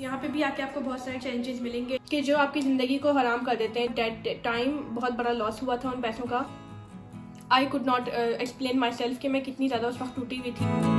यहाँ पे भी आके आपको बहुत सारे चैलेंजेस मिलेंगे कि जो आपकी ज़िंदगी को हराम कर देते हैं। दैट टाइम बहुत बड़ा लॉस हुआ था उन पैसों का। I could not explain myself कि मैं कितनी ज़्यादा उस वक्त टूटी हुई थी।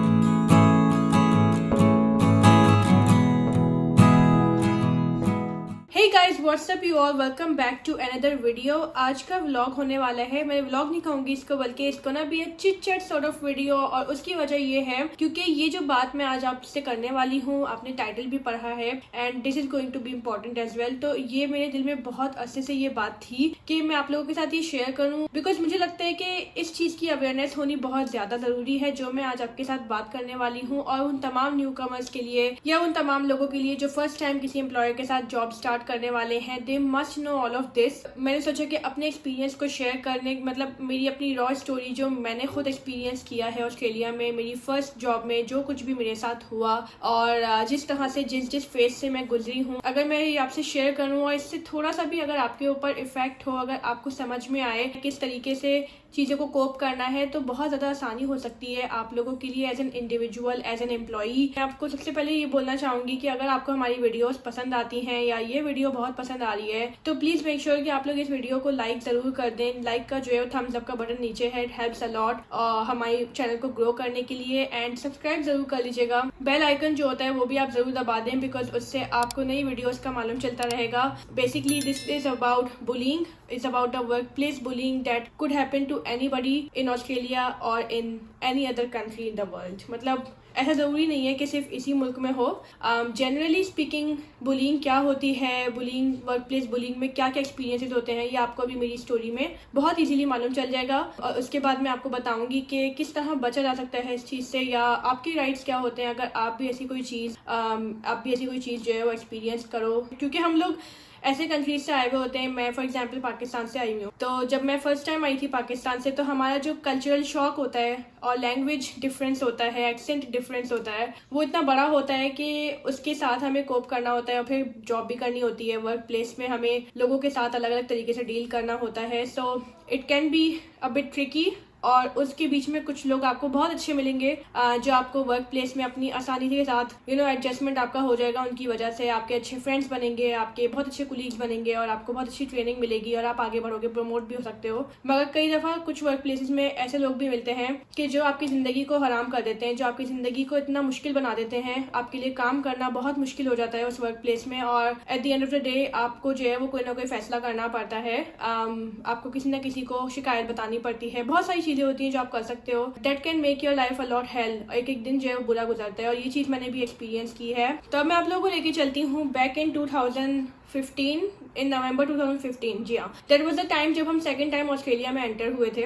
Hey guys, what's up you all, welcome back to another video. आज का व्लॉग होने वाला है, मैं व्लॉग नहीं कहूँगी इसको, बल्कि इसको ना भी एक chit chat sort of video. और उसकी वजह ये है क्योंकि ये जो बात मैं आज आपसे करने वाली हूँ, आपने टाइटल भी पढ़ा है, and this is going to be important as well. तो ये मेरे दिल में बहुत अरसे से ये बात थी कि मैं आप लोगों के साथ ये शेयर करूँ, बिकॉज मुझे लगता है कि इस चीज़ की अवेयरनेस होनी बहुत ज़्यादा ज़रूरी है, जो मैं आज आपके साथ बात करने वाली हूँ। और उन तमाम न्यू कमर्स के लिए या उन तमाम लोगों के लिए जो फर्स्ट टाइम किसी एम्प्लॉयर के साथ जॉब स्टार्ट करने वाले हैं, they must know all of this. मैंने सोचा कि अपने एक्सपीरियंस को शेयर करने, मतलब मेरी अपनी रॉ स्टोरी जो मैंने खुद एक्सपीरियंस किया है ऑस्ट्रेलिया में, मेरी फर्स्ट जॉब में जो कुछ भी मेरे साथ हुआ और जिस तरह से जिस फेज से मैं गुजरी हूँ, अगर मैं ये आपसे शेयर करूँ और इससे थोड़ा सा भी अगर आपके ऊपर इफेक्ट हो, अगर आपको समझ में आए किस तरीके से चीज़ों को कोप करना है, तो बहुत ज़्यादा आसानी हो सकती है आप लोगों के लिए as an individual, as an employee. मैं आपको सबसे पहले ये बोलना चाहूँगी कि अगर आपको हमारी वीडियोस पसंद आती हैं या ये वीडियो बहुत पसंद आ रही है, तो प्लीज़ मेक श्योर कि आप लोग इस वीडियो को लाइक ज़रूर कर दें। लाइक का जो है थम्स अप का बटन नीचे है, इट हेल्प्स अ लॉट हमारे चैनल को ग्रो करने के लिए। एंड सब्सक्राइब ज़रूर कर लीजिएगा। बेल आइकन जो होता है वो भी आप ज़रूर दबा दें, बिकॉज उससे आपको नई वीडियोज़ का मालूम चलता रहेगा। Basically this is about bullying, is about a work place bullying that could happen to anybody in Australia और in any other country in the world. मतलब ऐसा ज़रूरी नहीं है कि सिर्फ इसी मुल्क में हो। जनरली स्पीकिंग बुलिंग क्या होती है, बुलिंग, वर्क प्लेस बुलिंग में क्या क्या एक्सपीरियंसेस होते हैं, ये आपको अभी मेरी स्टोरी में बहुत इजीली मालूम चल जाएगा। और उसके बाद मैं आपको बताऊंगी कि किस तरह बचा जा सकता है इस चीज़ से, या आपके राइट्स क्या होते हैं अगर आप भी ऐसी कोई चीज़ जो है वो एक्सपीरियंस करो। क्योंकि हम लोग ऐसे कंट्रीज से आए हुए होते हैं। मैं फॉर एग्जांपल पाकिस्तान से आई हूँ, तो जब मैं फर्स्ट टाइम आई थी पाकिस्तान से, तो हमारा जो कल्चरल शॉक होता है और लैंग्वेज डिफरेंस होता है, एक्सेंट डिफरेंस होता है, वो इतना बड़ा होता है कि उसके साथ हमें कोप करना होता है। और फिर जॉब भी करनी होती है, वर्क प्लेस में हमें लोगों के साथ अलग अलग तरीके से डील करना होता है। So it can be a bit tricky. और उसके बीच में कुछ लोग आपको बहुत अच्छे मिलेंगे जो आपको वर्क प्लेस में अपनी आसानी के साथ एडजस्टमेंट आपका हो जाएगा। उनकी वजह से आपके अच्छे फ्रेंड्स बनेंगे, आपके बहुत अच्छे कुलीग्स बनेंगे और आपको बहुत अच्छी ट्रेनिंग मिलेगी और आप आगे बढ़ोगे, प्रमोट भी हो सकते हो। मगर कई दफ़ा कुछ वर्क प्लेसेस में ऐसे लोग भी मिलते हैं कि जो आपकी ज़िंदगी को हराम कर देते हैं, जो आपकी ज़िंदगी को इतना मुश्किल बना देते हैं, आपके लिए काम करना बहुत मुश्किल हो जाता है उस वर्क प्लेस में। और at the end of the day आपको जो है वो कोई ना कोई फैसला करना पड़ता है। आपको किसी न किसी को शिकायत बतानी पड़ती है, बहुत सारी चीज़ें होती हैं जो आप कर सकते हो। That can make your life a lot hello. एक एक दिन जो है वो बुरा गुजरता है, और ये चीज़ मैंने भी एक्सपीरियंस की है। तो अब मैं आप लोगों को लेके चलती हूँ बैक इन 2015, इन नवंबर 2015। जी हाँ, दैट वाज द टाइम जब हम सेकंड टाइम ऑस्ट्रेलिया में एंटर हुए थे।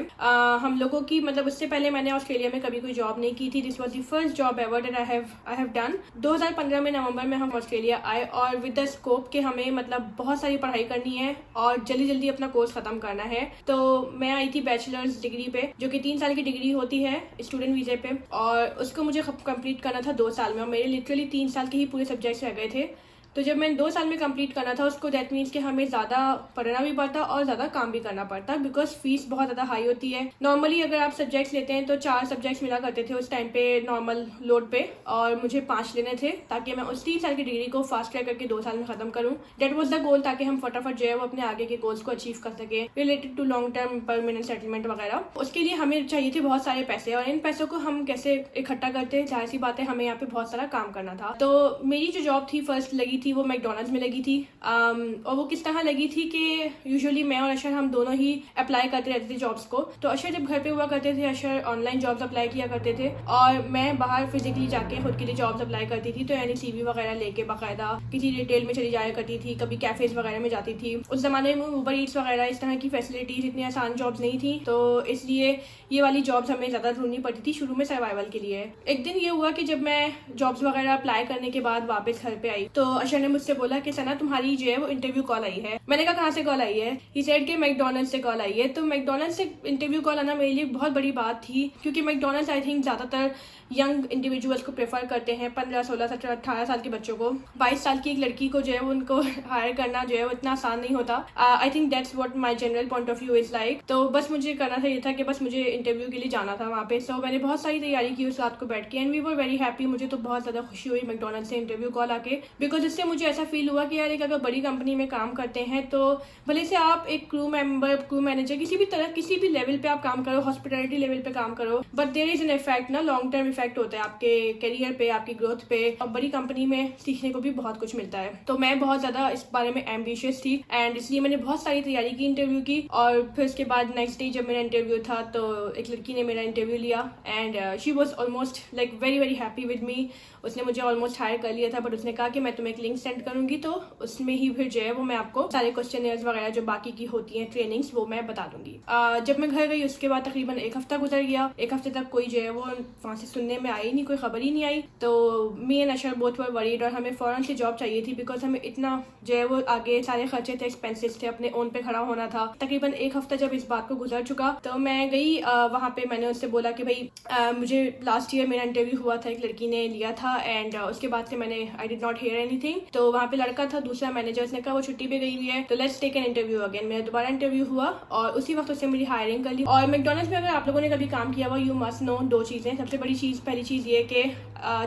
हम लोगों की, मतलब उससे पहले मैंने ऑस्ट्रेलिया में कभी कोई जॉब नहीं की थी। This was the first job ever that I have done. 2015 में नवंबर में हम ऑस्ट्रेलिया आए, और विद द स्कोप के हमें मतलब बहुत सारी पढ़ाई करनी है और जल्दी जल्दी अपना कोर्स खत्म करना है। तो मैं आई थी बैचलर्स डिग्री पे, जो कि 3 साल की डिग्री होती है स्टूडेंट वीजे पे, और उसको मुझे कंप्लीट करना था 2 साल में। और मेरे लिटरली 3 साल के ही पूरे सब्जेक्ट्स रह गए थे। तो जब मैंने 2 साल में कंप्लीट करना था उसको, दैट मीन्स कि हमें ज़्यादा पढ़ना भी पड़ता और ज़्यादा काम भी करना पड़ता, बिकॉज फीस बहुत ज़्यादा हाई होती है। नॉर्मली अगर आप सब्जेक्ट्स लेते हैं तो 4 सब्जेक्ट्स मिला करते थे उस टाइम पे नॉर्मल लोड पे, और मुझे 5 लेने थे ताकि मैं उस 3 साल की डिग्री को फास्ट ट्रैक करके 2 साल में ख़त्म करूँ। दैट वॉज द गोल, ताकि हम फटाफट जो है वो अपने आगे के गोल्स को अचीव कर सके related to long term permanent settlement वगैरह। उसके लिए हमें चाहिए थे बहुत सारे पैसे, और इन पैसों को हम कैसे इकट्ठा करते हैं, जाहिर सी बात है हमें यहाँ पे बहुत सारा काम करना था। तो मेरी जो जॉब थी फर्स्ट लगी थी वो मैकडॉनल्ड्स में लगी थी। और वो किस तरह लगी थी कि यूजुअली मैं और अशर हम दोनों ही अप्लाई करते रहते थे जॉब्स को। तो अशर जब घर पे हुआ करते थे, अशर ऑनलाइन जॉब्स अप्लाई किया करते थे, और मैं बाहर फिजिकली जाके खुद के लिए जॉब्स अप्लाई करती थी। तो यानी CV वगैरह लेके बाकायदा किसी रिटेल में चली जाया करती थी, कभी कैफेज वगैरह में जाती थी। उस जमाने में ऊबर ईट्स वगैरह इस तरह की फैसिलिटीज इतनी आसान जॉब्स नहीं थी, तो इसलिए ये वाली जॉब्स हमें ज़्यादा ढूंढनी पड़ती थी शुरू में सर्वाइवल के लिए। एक दिन ये हुआ कि जब मैं जॉब्स वगैरह अप्लाई करने के बाद वापस घर पे आई, तो अशर ने मुझसे बोला कि सना तुम्हारी जो है वो इंटरव्यू कॉल आई है। मैंने कहा कहाँ से कॉल आई है? ही सेड कि मैकडॉनल्ड्स से कॉल आई है। तो मैकडॉनल्ड्स से इंटरव्यू कॉल आना मेरे लिए बहुत बड़ी बात थी, क्योंकि मैकडॉनल्ड्स आई थिंक ज़्यादातर यंग इंडिविजुअल्स को प्रेफर करते हैं, 15, 16, 17, 18 साल के बच्चों को। 22 साल की एक लड़की को जो है उनको हायर करना जो है वो इतना आसान नहीं होता। I think that's what my general point of view is like. तो बस मुझे करना था ये था कि बस मुझे इंटरव्यू के लिए जाना था वहाँ पे। सो मैंने बहुत सारी तैयारी की उस रात को बैठ के, and we were very happy. मुझे तो बहुत ज़्यादा खुशी हुई मैकडॉनल्ड्स से इंटरव्यू कॉल आके, बिकॉज इससे मुझे ऐसा फील हुआ कि यार एक अगर बड़ी कंपनी में काम करते हैं तो भले से आप एक क्रू मेंबर, क्रू मैनेजर, किसी भी तरह किसी भी लेवल पे आप काम करो, हॉस्पिटैलिटी लेवल पे काम करो, but there is an effect ना, लॉन्ग टर्म इफेक्ट होता है आपके करियर पे, आपकी ग्रोथ पे, और बड़ी कंपनी में सीखने को भी बहुत कुछ मिलता है। तो मैं बहुत ज़्यादा इस बारे में एम्बिशियस थी, एंड इसलिए मैंने बहुत सारी तैयारी की इंटरव्यू की। और फिर उसके बाद नेक्स्ट डे जब मेरा इंटरव्यू था तो एक लड़की ने मेरा इंटरव्यू लिया, and she was almost like very very happy with me. उसने मुझे ऑलमोस्ट हायर कर लिया था, बट उसने कहा कि मैं तुम्हें एक लिंक सेंड करूंगी, तो उसमें ही फिर जो है वो मैं आपको सारे क्वेश्चनर्स वगैरह जो बाकी की होती हैं ट्रेनिंग्स वो मैं बता दूंगी। जब मैं घर गई उसके बाद तकरीबन एक हफ्ता गुजर गया। एक हफ्ते तक कोई जो है वो वहाँ से सुनने में आई नहीं, कोई खबर ही नहीं आई। तो me and Asher both were worried, और हमें फ़ौरन से जॉब चाहिए थी, बिकॉज हमें इतना जो है वो आगे सारे खर्चे थे, एक्सपेंसेस थे, अपने ओन पे खड़ा होना था। तकरीबन एक हफ्ता जब इस बात को गुजर चुका तो मैं गई वहाँ पे। मैंने उससे बोला कि भाई मुझे लास्ट ईयर मेरा इंटरव्यू हुआ था, एक लड़की ने लिया था, एंड उसके बाद से मैंने आई डिड नॉट हेयर एनीथिंग। तो वहाँ पे लड़का था दूसरा मैनेजर, उसने कहा वो छुट्टी पे गई हुई है, तो let's take an interview again. मेरा दोबारा इंटरव्यू हुआ और उसी वक्त उससे मेरी हायरिंग कर ली। और मैकडॉनल्ड्स में अगर आप लोगों ने कभी काम किया हुआ, यू मस्ट नो दो चीज़ें। सबसे बड़ी चीज़, पहली चीज़ ये कि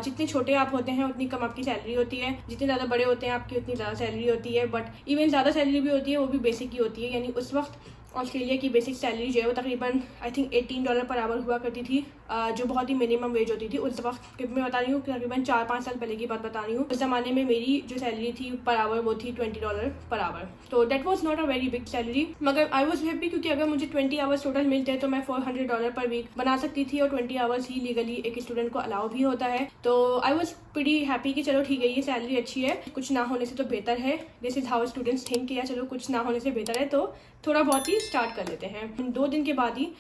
जितने छोटे आप होते हैं उतनी कम आपकी सैलरी होती है, जितने ज़्यादा बड़े होते हैं आपकी उतनी ज़्यादा सैलरी होती है। बट इवन ज़्यादा सैलरी भी होती है, वो भी बेसिक की होती है। यानी उस वक्त ऑस्ट्रेलिया की बेसिक सैलरी जो है वो तकरीबन आई थिंक $18 पर आवर हुआ करती थी, जो बहुत ही मिनिमम वेज होती थी उस वक्त। मैं बता रही हूँ तकरीबन 4-5 साल पहले की बात बता रही हूँ। उस ज़माने में मेरी जो सैलरी थी पर आवर वो थी $20 पर आवर। तो that was not a very big salary, मगर आई वाज हैप्पी, क्योंकि अगर मुझे 20 आवर्स टोटल मिलते हैं तो मैं $400 पर वीक बना सकती थी, और 20 आवर्स ही लीगली एक स्टूडेंट को अलाउ भी होता है। तो आई वॉज प्रीटी हैप्पी कि चलो ठीक है, ये सैलरी अच्छी है, कुछ ना होने से तो बेहतर है। This is how students think, या चलो कुछ ना होने से बेहतर है तो थोड़ा बहुत ही स्टार्ट कर लेते हैं। 2 दिन के बाद ही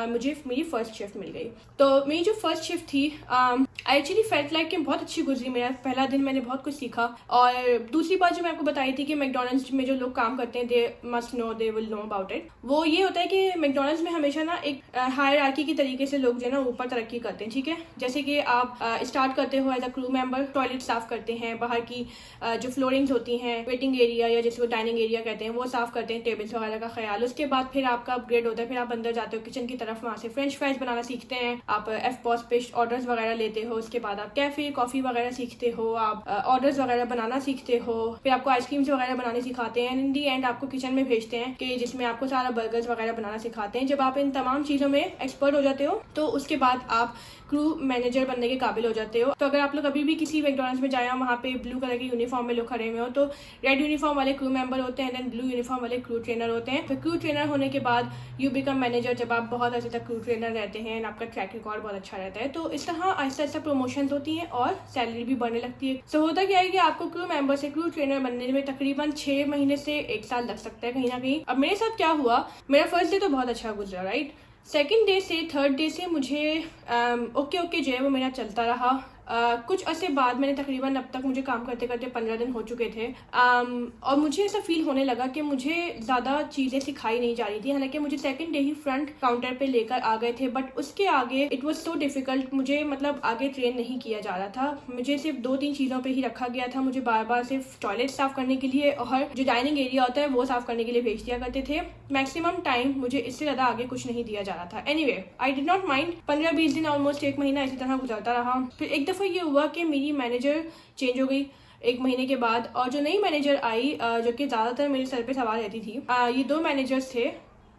मुझे मेरी फर्स्ट शिफ्ट मिल गई। तो मेरी जो फर्स्ट शिफ्ट थी आई एक्चुअली फेल्ट लाइक कि बहुत अच्छी गुजरी। मेरा पहला दिन मैंने बहुत कुछ सीखा। और दूसरी बात जो मैं आपको बताई थी कि मैकडॉनल्ड्स में जो लोग काम करते हैं they must know, they will know about it, वो ये होता है कि मैकडॉनल्ड्स में हमेशा ना एक हायरार्की की तरीके से लोग जो है ना ऊपर तरक्की करते हैं, ठीक है। जैसे कि आप स्टार्ट करते हो as a crew member, toilet साफ करते हैं, बाहर की जो फ्लोरिंग्स होती हैं, वेटिंग एरिया या जिसको डाइनिंग एरिया कहते हैं वो साफ करते हैं, टेबल्स वगैरह का ख्याल। उसके बाद फिर आपका अपग्रेड होता है, फिर आप अंदर जाते हो किचन की तरफ, वहाँ से फ्रेंच फ्राइज बनाना सीखते हैं, आप एफपॉस पे ऑर्डर्स वगैरह लेते हो। उसके बाद आप कैफे कॉफी वगैरह सीखते हो, आप ऑर्डर्स वगैरह बनाना सीखते हो, फिर आपको आइसक्रीम्स वगैरह बनाने सिखाते हैं, इन दी एंड आपको किचन में भेजते हैं कि जिसमें आपको सारा बर्गर्स वगैरह बनाना सिखाते हैं। जब आप इन तमाम चीज़ों में एक्सपर्ट हो जाते हो तो उसके बाद आप क्रू मैनेजर बनने के काबिल हो जाते हो। तो अगर आप लोग अभी भी किसी मैकडॉनल्ड्स में जाए, वहाँ पे ब्लू कलर की यूनिफॉर्म में लोग खड़े हुए हो, तो रेड यूनिफॉर्म वाले क्रू मेंबर होते हैं, देन ब्लू यूनिफॉर्म वाले क्रू ट्रेनर होते हैं। फिर क्रू ट्रेनर होने के बाद यू बिकम मैनेजर, जब आप बहुत अच्छे तक क्रू ट्रेनर रहते हैं, आपका ट्रैक रिकॉर्ड बहुत अच्छा रहता है। तो इस तरह आहिस्ता आहिस्ता प्रमोशन होती हैं और सैलरी भी बढ़ने लगती है। सो होता क्या है कि आपको क्रू मेंबर से क्रू ट्रेनर बनने में तकरीबन 6 महीने से 1 साल लग सकता है कहीं ना कहीं। अब मेरे साथ क्या हुआ, मेरा फर्स्ट डे तो बहुत अच्छा गुजरा, राइट। सेकेंड डे से थर्ड डे से मुझे ओके जो है वो मेरा चलता रहा। कुछ अर्से बाद मैंने तकरीबन अब तक मुझे काम करते करते 15 दिन हो चुके थे, और मुझे ऐसा फील होने लगा कि मुझे ज़्यादा चीज़ें सिखाई नहीं जा रही थी। हालांकि मुझे सेकंड डे ही फ्रंट काउंटर पे लेकर आ गए थे, बट उसके आगे इट वाज सो डिफ़िकल्ट। मुझे मतलब आगे ट्रेन नहीं किया जा रहा था। मुझे सिर्फ 2-3 चीज़ों पे ही रखा गया था। मुझे बार बार सिर्फ टॉयलेट साफ़ करने के लिए और जो डाइनिंग एरिया होता है वो साफ़ करने के लिए भेज दिया करते थे। मैक्सिमम टाइम मुझे इससे ज़्यादा आगे कुछ नहीं दिया जा रहा था। Anyway I did not mind. 15-20 दिन ऑलमोस्ट 1 महीना इसी तरह गुजरता रहा। फिर एक दफ़ा ये हुआ कि मेरी मैनेजर चेंज हो गई 1 महीने के बाद, और जो नई मैनेजर आई जो कि ज़्यादातर मेरे सर पे सवार रहती थी, ये 2 मैनेजर्स थे।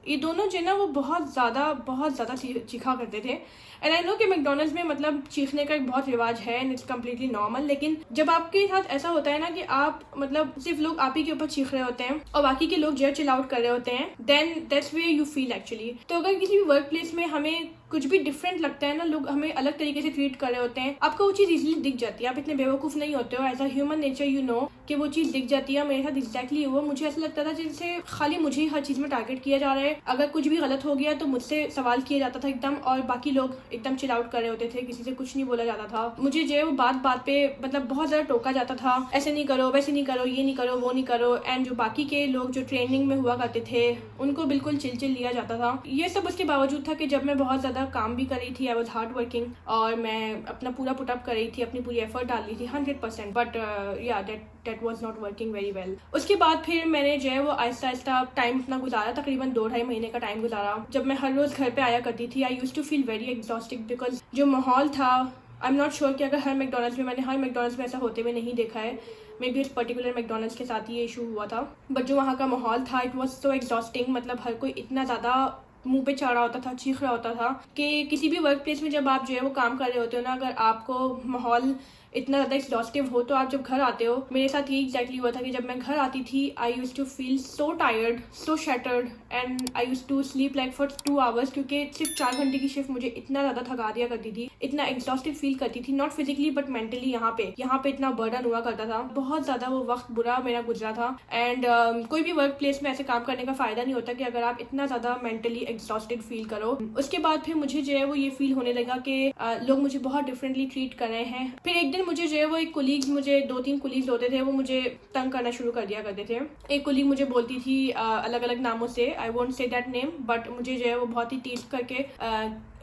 ये दोनों जो है ना वो बहुत ज़्यादा चीखा करते थे। एंड आई नो कि मैकडॉनल्ड्स में मतलब चीखने का एक बहुत रिवाज है एंड इट्स कम्प्लीटली नॉर्मल, लेकिन जब आपके साथ ऐसा होता है ना कि आप मतलब सिर्फ लोग आप ही के ऊपर चीख रहे होते हैं और बाकी के लोग जो चिल आउट कर रहे होते हैं, then that's way you feel actually. तो अगर किसी भी वर्क प्लेस में हमें कुछ भी डिफरेंट लगता है ना, लोग हमें अलग तरीके से ट्रीट कर रहे होते हैं, आपको वो चीज़ इजीली दिख जाती है। आप इतने बेवकूफ़ नहीं होते हो, as a human nature you know कि वो चीज़ दिख जाती है। मेरे साथ एग्जैक्टली हुआ। मुझे ऐसा लगता था जैसे खाली मुझे ही हर चीज़ में टारगेट किया जा रहा है। अगर कुछ भी गलत हो गया तो मुझसे सवाल किया जाता था एकदम, और बाकी लोग एकदम चिल आउट कर रहे होते थे, किसी से कुछ नहीं बोला जाता था। मुझे जो है वो बात पे मतलब बहुत ज़्यादा टोका जाता था, ऐसे नहीं करो, वैसे नहीं करो, ये नहीं करो, वो नहीं करो। एंड जो बाकी के लोग जो ट्रेनिंग में हुआ करते थे उनको बिल्कुल चिल लिया जाता था। ये सब उसके बावजूद था कि जब मैं बहुत ज़्यादा ज़्यादा काम भी कर रही थी, आई वॉज हार्ड वर्किंग, और मैं अपना पूरा पुटअप कर रही थी, अपनी पूरी एफर्ट डाल रही थी 100%, बट या that was not working very well. उसके बाद फिर मैंने जो है वो आहिस्ता आहिस्ता टाइम अपना गुजारा, तकरीबन 2-2.5 महीने का टाइम गुजारा, जब मैं हर रोज़ घर पे आया करती थी। I used to feel very exhaustic because जो माहौल था, आई एम नॉट श्योर कि अगर हर मैकडोनल्ड्स में, मैंने हर मैकडोनल्ड्स में ऐसा होते हुए नहीं देखा है, मे बी उस पर्टिकुलर मैकडोनल्ड्स के साथ ये इशू हुआ था, बट जो वहाँ का माहौल था इट वॉज सो एग्जॉस्टिंग। मतलब हर कोई इतना ज़्यादा मुंह पे चढ़ा होता था, चीख रहा होता था कि किसी भी वर्क प्लेस में जब आप जो है वो काम कर रहे होते हो ना, अगर आपको माहौल इतना ज़्यादा एग्जॉस्टिव हो तो आप जब घर आते हो, मेरे साथ ये एग्जैक्टली हुआ था कि जब मैं घर आती थी I use to feel so tired, so shattered, and I use to sleep like for 2 hours, क्योंकि सिर्फ 4 घंटे की शिफ्ट मुझे इतना ज़्यादा थका दिया करती थी, इतना एग्जॉस्टिव फील करती थी, नॉट फिजिकली बट मेंटली। यहाँ पे इतना बर्डन हुआ करता था, बहुत ज़्यादा वो वक्त बुरा मेरा गुजरा था। एंड कोई भी वर्क प्लेस में ऐसे काम करने का फ़ायदा नहीं होता कि अगर आप इतना ज़्यादा मेंटली एग्जॉस्टेड फील करो। उसके बाद फिर मुझे जो है वो ये फील होने लगा कि लोग मुझे बहुत डिफरेंटली ट्रीट कर रहे हैं। फिर एक दिन मुझे जो है वो एक कोलीग्स, मुझे 2-3 कोलीग्स होते थे, वो मुझे तंग करना शुरू कर दिया करते थे। एक कोलीग मुझे बोलती थी अलग अलग नामों से, I won't say that name, but मुझे जो है वो बहुत ही टीज करके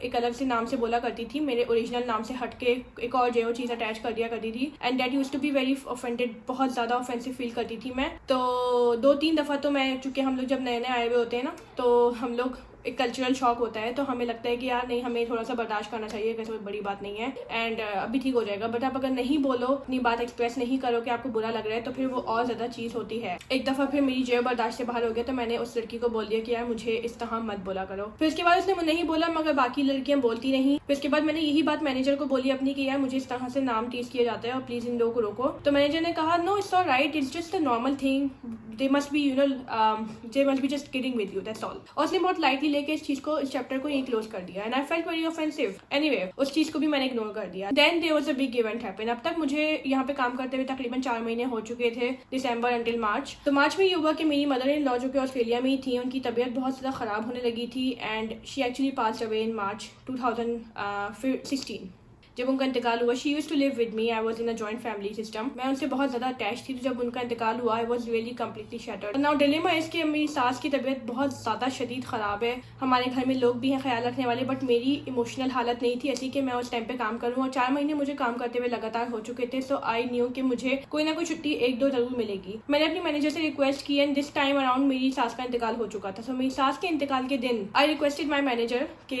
एक अलग से नाम से बोला करती थी, मेरे ओरिजिनल नाम से हटके एक और जो है वो चीज़ अटैच कर दिया करती थी, and that used to be very offended, बहुत ज़्यादा ऑफेंसिव फील करती थी मैं। तो 2-3 दफ़ा तो मैं, चूँकि हम लोग जब नए नए आए हुए होते हैं ना, तो हम लोग एक कल्चरल शॉक होता है, तो हमें लगता है कि यार नहीं, हमें थोड़ा सा बर्दाश्त करना चाहिए, कैसे कोई बड़ी बात नहीं है, एंड अभी ठीक हो जाएगा। बट आप अगर नहीं बोलो, अपनी बात एक्सप्रेस नहीं करो कि आपको बुरा लग रहा है, तो फिर वो और ज़्यादा चीज़ होती है। एक दफ़ा फिर मेरी जो बर्दाश्त से बाहर हो गया, तो मैंने उस लड़की को बोल दिया कि यार मुझे इस तरह मत बोला करो। फिर उसके बाद उसने नहीं बोला, मगर बाकी लड़कियाँ बोलती नहीं। फिर उसके बाद मैंने यही बात मैनेजर को बोली अपनी कि यार मुझे इस तरह से नाम टीज किया जाता है और प्लीज़ इन लोगों को रोको। तो मैनेजर ने कहा no, it's all right, it's just a normal thing, they must be they must be just kidding with you, that's all. और उसने बहुत लाइटली लेके इस चीज़ को, चैप्टर को यही क्लोज कर दिया, and I felt very offensive. Anyway, उस चीज को भी मैंने इग्नोर कर दिया। Then there was a big event happen. अब तक मुझे यहाँ पे काम करते हुए तकरीबन 4 महीने हो चुके थे, दिसंबर अंटिल मार्च। तो मार्च में ये हुआ कि मेरी मदर इन लॉ जो कि ऑस्ट्रेलिया में ही थी, उनकी तबीयत बहुत ज़्यादा ख़राब होने लगी थी, and she actually passed away in March 2016। जब उनका इंतकाल हुआ, she used to live with me, I was in a joint family system, मैं उनसे बहुत ज़्यादा अटैच थी। तो जब उनका इंतकाल हुआ, I was really completely shattered. Now dilemma है इसके, मेरी सास की तबीयत बहुत ज़्यादा शदीद ख़राब है, हमारे घर में लोग भी हैं ख्याल रखने वाले, बट मेरी इमोशनल हालत नहीं थी ऐसी कि मैं उस टाइम पे काम करूँ, और 4 महीने मुझे काम करते हुए लगातार हो चुके थे। सो आई न्यू कि मुझे कोई ना कोई छुट्टी 1-2 ज़रूर मिलेगी। मैंने अपनी मैनेजर से रिक्वेस्ट की, एंड दिस टाइम अराउंड मेरी सास का इंतकाल हो चुका था। सो मेरी सास के इंतकाल के दिन आई रिक्वेस्टेड माई मैनेजर कि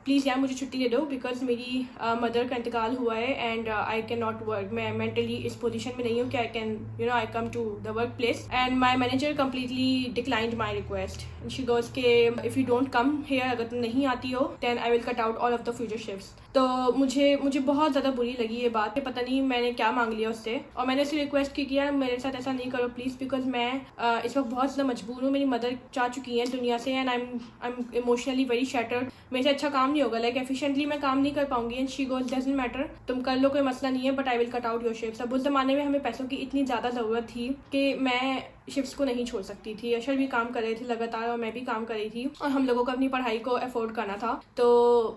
प्लीज़ यार मुझे छुट्टी दे दो, बिकॉज मेरी मदर का इंतकाल हुआ है, and I can not work, मैं मेंटली इस पोजीशन में नहीं हूँ कि I can I come to the work place. And my manager completely declined my request. She goes के if you don't come here, अगर तुम नहीं आती हो, then I will cut out all of the future shifts. तो मुझे बहुत ज़्यादा बुरी लगी ये बात, पता नहीं मैंने क्या मांग लिया उससे, और मैंने उससे रिक्वेस्ट की कि यार मेरे साथ ऐसा नहीं करो प्लीज़, बिकॉज मैं इस वक्त बहुत ज़्यादा मजबूर हूँ, मेरी मदर जा चुकी हैं दुनिया से, and I am emotionally very shattered, मेरे से अच्छा काम नहीं होगा, लाइक एफिशिएंटली मैं काम नहीं कर पाऊंगी। And she goes doesn't matter, तुम कर लो, कोई मसला नहीं है, but I will cut out your shifts. अब उस ज़माने में हमें पैसों की इतनी ज़्यादा ज़रूरत थी कि मैं शिफ्ट्स को नहीं छोड़ सकती थी। अशर भी काम कर रहे थे लगातार, और मैं भी काम कर रही थी, और हम लोगों को अपनी पढ़ाई को अफोर्ड करना था। तो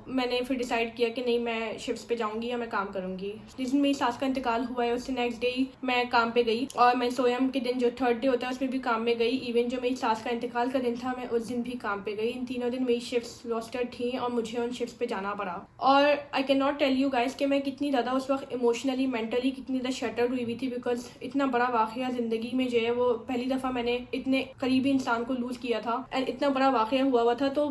मैंने फिर डिसाइड किया कि नहीं, मैं शिफ्ट्स पे जाऊंगी या मैं काम करूंगी। जिस दिन मेरी सास का इंतकाल हुआ है, उससे नेक्स्ट डे ही मैं काम पे गई, और मैं सोयम के दिन जो 3rd डे होता है उसमें भी काम में गई। इवन जो मेरी सास का इंतकाल का दिन था, मैं उस दिन भी काम पे गई। इन तीनों दिन मेरी शिफ्ट्स रोस्टेड थी, और मुझे उन शिफ्ट्स पे जाना पड़ा। और I can not tell you guys कि मैं कितनी ज़्यादा उस वक्त इमोशनली, मेंटली कितनी ज़्यादा शटर्ड हुई हुई थी, बिकॉज इतना बड़ा वाक़या ज़िंदगी में जो है वो पहली दफ़ा मैंने इतने करीबी इंसान को लूज़ किया था, एंड इतना बड़ा वाक़या हुआ था। तो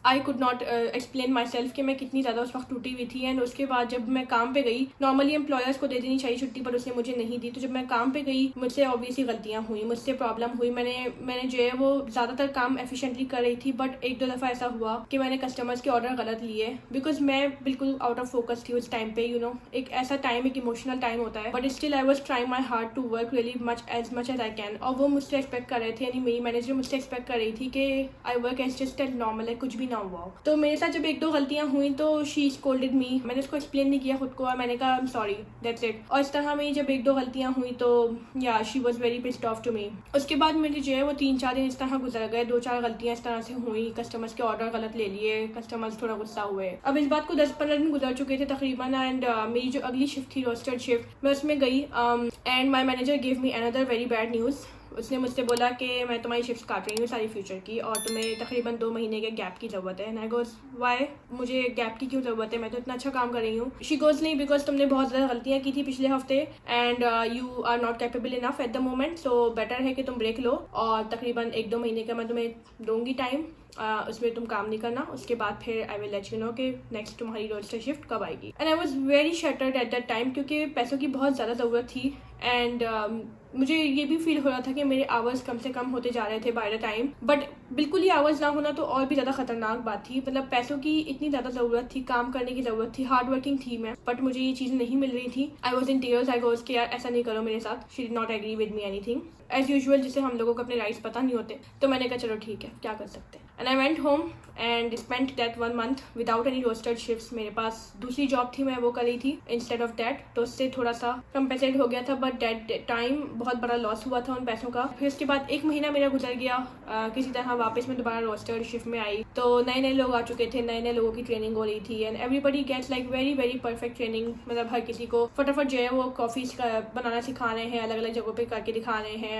आई could not explain myself कि मैं कितनी ज़्यादा उस वक्त टूटी हुई थी। एंड उसके बाद जब मैं काम पे गई, नॉर्मली एम्प्लॉयर्स को दे देनी चाहिए छुट्टी, पर उसने मुझे नहीं दी। तो जब मैं काम पे गई, मुझसे ऑब्वियसली गलतियाँ हुई, मुझसे प्रॉब्लम हुई, मैंने जो है वो ज़्यादातर काम एफिशिएंटली कर रही थी, बट 1-2 दफ़ा ऐसा हुआ कि मैंने कस्टमर्स के ऑर्डर गलत लिए, बिकॉज मैं बिल्कुल आउट ऑफ फोकस थी उस टाइम पे। एक ऐसा टाइम, एक इमोशनल टाइम होता है, but still I was trying my hard to work really much as I can. और वो मुझसे एक्सपेक्ट कर रहे थे, यानी मेरी मैनेजर मुझसे एक्सपेक्ट कर रही थी कि I work as just as normal, है कुछ भी ना हुआ हो। तो मेरे साथ जब 1-2 गलतियां हुई तो शी स्कोल्डेड मी, मैंने उसको एक्सप्लेन नहीं किया खुद को, और मैंने कहा I am sorry, that's it. और इस तरह मेरी जब 1-2 गलतियां हुई तो या she was very pissed off to me. उसके बाद मेरी जो है वो 3-4 दिन इस तरह गुजर गए, 2-4 गलतियां इस तरह से हुई, कस्टमर्स के ऑर्डर गलत ले लिए, कस्टमर्स थोड़ा गुस्सा हुए। अब इस बात को 10-15 दिन गुजर चुके थे तकरीबन, एंड मेरी जो अगली शिफ्ट थी रोस्टेड शिफ्ट, मैं उसमें गई, and my manager give me another very bad news. उसने मुझसे बोला कि मैं तुम्हारी शिफ्ट काट रही हूँ सारी फ्यूचर की और तुम्हें तकरीबन 2 महीने के गैप की ज़रूरत है। एंड आई गोज़ वाई, मुझे गैप की क्यों ज़रूरत है, मैं तो इतना अच्छा काम कर रही हूँ। शी गोज़ नहीं, बिकॉज तुमने बहुत ज़्यादा गलतियाँ की थी पिछले हफ्ते and you are not capable enough at the moment, so better है कि तुम ब्रेक लो और तकरीबन 1-2 महीने का मैं तुम्हें दूंगी टाइम, उसमें तुम काम नहीं करना, उसके बाद फिर I will let you know कि नेक्स्ट तुम्हारी रोस्टर शिफ्ट कब आएगी। And I was very shattered at that time क्योंकि पैसों की बहुत ज़्यादा ज़रूरत थी एंड मुझे ये भी फील हो रहा था कि मेरे आवर्स कम से कम होते जा रहे थे बाय द टाइम, बट बिल्कुल ही आवर्स ना होना तो और भी ज़्यादा खतरनाक बात थी। मतलब पैसों की इतनी ज़्यादा ज़रूरत थी, काम करने की ज़रूरत थी, हार्ड वर्किंग थी मैं, बट मुझे ये चीज़ नहीं मिल रही थी। I was in tears, I goes कि यार ऐसा नहीं करो मेरे साथ। She did not agree with me anything as usual, जिसे हम लोगों को अपने राइट्स पता नहीं होते। तो मैंने कहा चलो ठीक है, क्या कर सकते हैं। And I went home and spent that 1 month without any roasted shifts. मेरे पास दूसरी जॉब थी, मैं वो कर रही थी इंस्टेड ऑफ दैट, तो उससे थोड़ा सा कंपेंसेट हो गया था, बट दैट टाइम बहुत बड़ा लॉस हुआ था उन पैसों का। फिर उसके बाद 1 महीना मेरा गुजर गया, किसी तरह वापस मैं दोबारा रोस्टेड शिफ्ट में आई, तो नए नए लोग आ चुके थे, नए नए लोगों की ट्रेनिंग हो रही थी and everybody gets like very very perfect training. मतलब हर किसी को फटाफट जो है वो कॉफ़ीज बनाना सिखा रहे हैं, अलग अलग जगहों पे करके दिखा रहे हैं,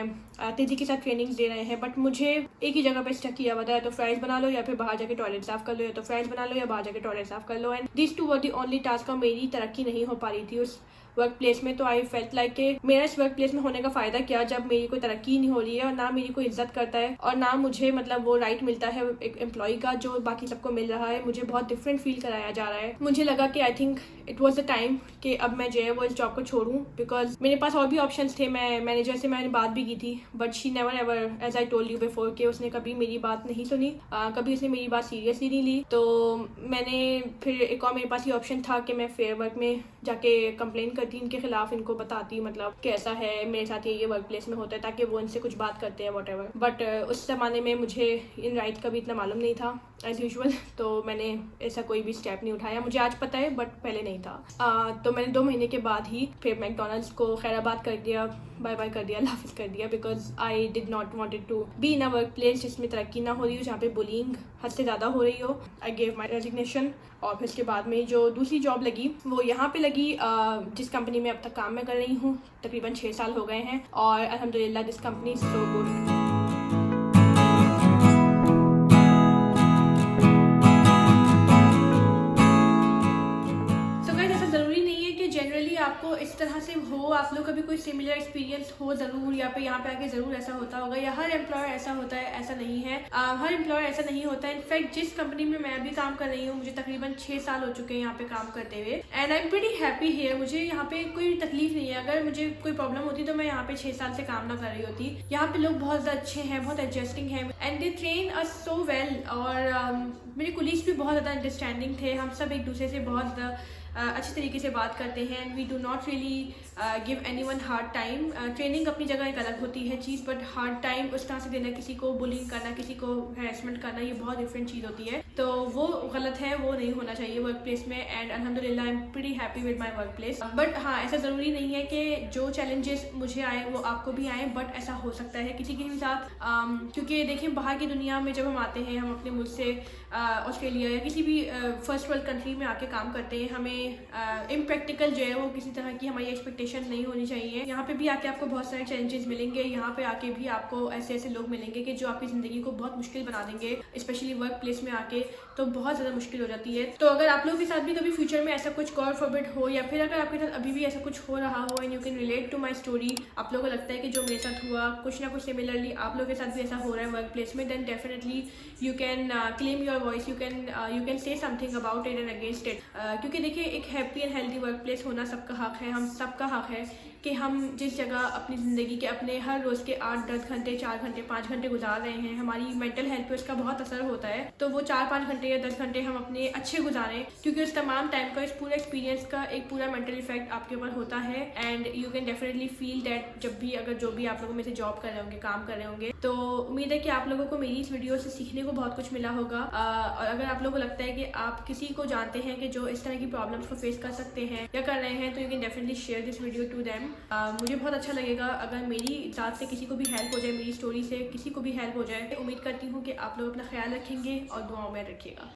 तेजी के साथ ट्रेनिंग दे रहे हैं, बट मुझे एक ही जगह पे स्टक किया हुआ था, या तो फ्राइज बना लो या फिर बाहर जाके टॉयलेट साफ कर लो, या तो फ्राइज बना लो या बाहर जाके टॉयलेट साफ कर लो। And this two were the only task. मेरी तरक्की नहीं हो पा रही थी उस वर्क प्लेस में, तो आई फेल्ट लाइक कि मेरा इस वर्क प्लेस में होने का फ़ायदा क्या जब मेरी कोई तरक्की नहीं हो रही है और ना मेरी कोई इज्जत करता है और ना मुझे मतलब वो राइट मिलता है एक एम्प्लॉय का जो बाकी सबको मिल रहा है। मुझे बहुत डिफरेंट फील कराया जा रहा है। मुझे लगा कि I think it was the time कि अब मैं जो है वो इस जॉब को छोड़ूं, बिकॉज मेरे पास और भी ऑप्शंस थे। मैं मैनेजर से मैंने बात भी की थी, but she never ever, as I told you before, कि उसने कभी मेरी बात नहीं सुनी, कभी उसने मेरी बात सीरियसली नहीं ली। तो मैंने फिर एक और मेरे पास ये ऑप्शन था कि मैं फेयर वर्क में जाके कंप्लेन करती इनके खिलाफ, इनको बताती मतलब कैसा है मेरे साथ ये वर्क प्लेस में होता है, ताकि वो इनसे कुछ बात करते हैं वॉट एवर। बट उस ज़माने में मुझे इन राइट का भी इतना मालूम नहीं था एज यूजुअल, तो मैंने ऐसा कोई भी स्टेप नहीं उठाया। मुझे आज पता है बट पहले नहीं था। तो मैंने 2 महीने के बाद ही फिर मैकडोनल्ड्स को खैराबाद कर दिया, बाय बाय कर दिया, लाफिज कर दिया, because I did not wanted to be in a work place जिसमें तरक्की ना हो रही हो, जहाँ पे बुलिंग हद से ज़्यादा हो रही हो। आई गेव माई रेजिग्नेशन और फिर उसके बाद में जो दूसरी जॉब लगी वो यहाँ पे लगी, जिस कंपनी में अब तक काम मैं कर रही हूँ। तकरीबन 6 साल हो गए हैं और अल्हम्दुलिल्लाह this company is so good. आपको इस तरह से हो, आप लोग कभी कोई सिमिलर एक्सपीरियंस हो ज़रूर, या फिर यहाँ पे आके ज़रूर ऐसा होता होगा, या हर एम्प्लॉयर ऐसा होता है, ऐसा नहीं है। हर एम्प्लॉयर ऐसा नहीं होता है। इनफैक्ट जिस कंपनी में मैं अभी काम कर रही हूँ, मुझे तकरीबन 6 साल हो चुके हैं यहाँ पे काम करते हुए and I am pretty happy here. मुझे यहाँ पे कोई तकलीफ नहीं है। अगर मुझे कोई प्रॉब्लम होती तो मैं यहाँ पे 6 साल से काम ना कर रही होती। यहाँ पे लोग बहुत ज़्यादा अच्छे हैं, बहुत एडजस्टिंग हैं and they train us so well. और मेरे कुलीग्स भी बहुत ज़्यादा अंडरस्टैंडिंग थे। हम सब एक दूसरे से बहुत अच्छी तरीके से बात करते हैं and we do not really give any one hard time. Training अपनी जगह एक अलग होती है चीज़, बट हार्ड टाइम उस तरह से देना, किसी को बुलिंग करना, किसी को हैरेसमेंट करना, ये बहुत डिफरेंट चीज़ होती है। तो वो गलत है, वो नहीं होना चाहिए वर्क प्लेस में। एंड अल्हम्दुलिल्लाह I am pretty happy with my work place. But हाँ, ऐसा ज़रूरी नहीं है कि जो चैलेंजेस मुझे आए वो आपको भी आए, बट ऐसा हो सकता है किसी के भी साथ। क्योंकि देखें, बाहर की दुनिया में जब हम आते हैं, हम अपने मुल्क से ऑस्ट्रेलिया या किसी भी फर्स्ट वर्ल्ड कंट्री में आके काम करते हैं, हमें इम्प्रैक्टिकल जो है वो किसी तरह की हमारी एक्सपेक्टेशन नहीं होनी चाहिए। यहाँ पे भी आके आपको बहुत सारे चैलेंजेस मिलेंगे। यहाँ पे आके भी आपको ऐसे ऐसे लोग मिलेंगे कि जो आपकी ज़िंदगी को बहुत मुश्किल बना देंगे, स्पेशली वर्क प्लेस में आके तो बहुत ज़्यादा मुश्किल हो जाती है। तो अगर आप लोगों के साथ भी कभी फ्यूचर में ऐसा कुछ गॉड फॉरबिड हो, या फिर अगर आपके साथ अभी भी ऐसा कुछ हो रहा हो and you can relate to my story, आप लोगों को लगता है कि जो मेरे साथ हुआ कुछ ना कुछ सिमिलरली आप लोगों के साथ भी ऐसा हो रहा है वर्क प्लेस में, then definitely you can claim your voice, you can say something about it and against it. क्योंकि देखिए, एक happy and healthy work place होना सबका हक है। हम सबका हक है कि हम जिस जगह अपनी ज़िंदगी के अपने हर रोज़ के 8-10 घंटे, 4 घंटे, 5 घंटे गुजार रहे हैं, हमारी मेंटल हेल्थ पे उसका बहुत असर होता है। तो वो 4-5 घंटे या 10 घंटे हम अपने अच्छे गुजारें, क्योंकि उस तमाम टाइम का, इस पूरे एक्सपीरियंस का एक पूरा मेंटल इफेक्ट आपके ऊपर होता है। And you can definitely feel that जब भी, अगर जो भी आप लोगों में से जॉब कर रहे होंगे, काम कर रहे होंगे। तो उम्मीद है कि आप लोगों को मेरी इस वीडियो से सीखने को बहुत कुछ मिला होगा। और अगर आप लोगों को लगता है कि आप किसी को जानते हैं कि जो इस तरह की प्रॉब्लम्स को फेस कर सकते हैं या कर रहे हैं, तो you can definitely share this video to them. मुझे बहुत अच्छा लगेगा अगर मेरी ज़ात से किसी को भी हेल्प हो जाए, मेरी स्टोरी से किसी को भी हेल्प हो जाए। उम्मीद करती हूँ कि आप लोग अपना ख्याल रखेंगे और दुआओं में रखिएगा।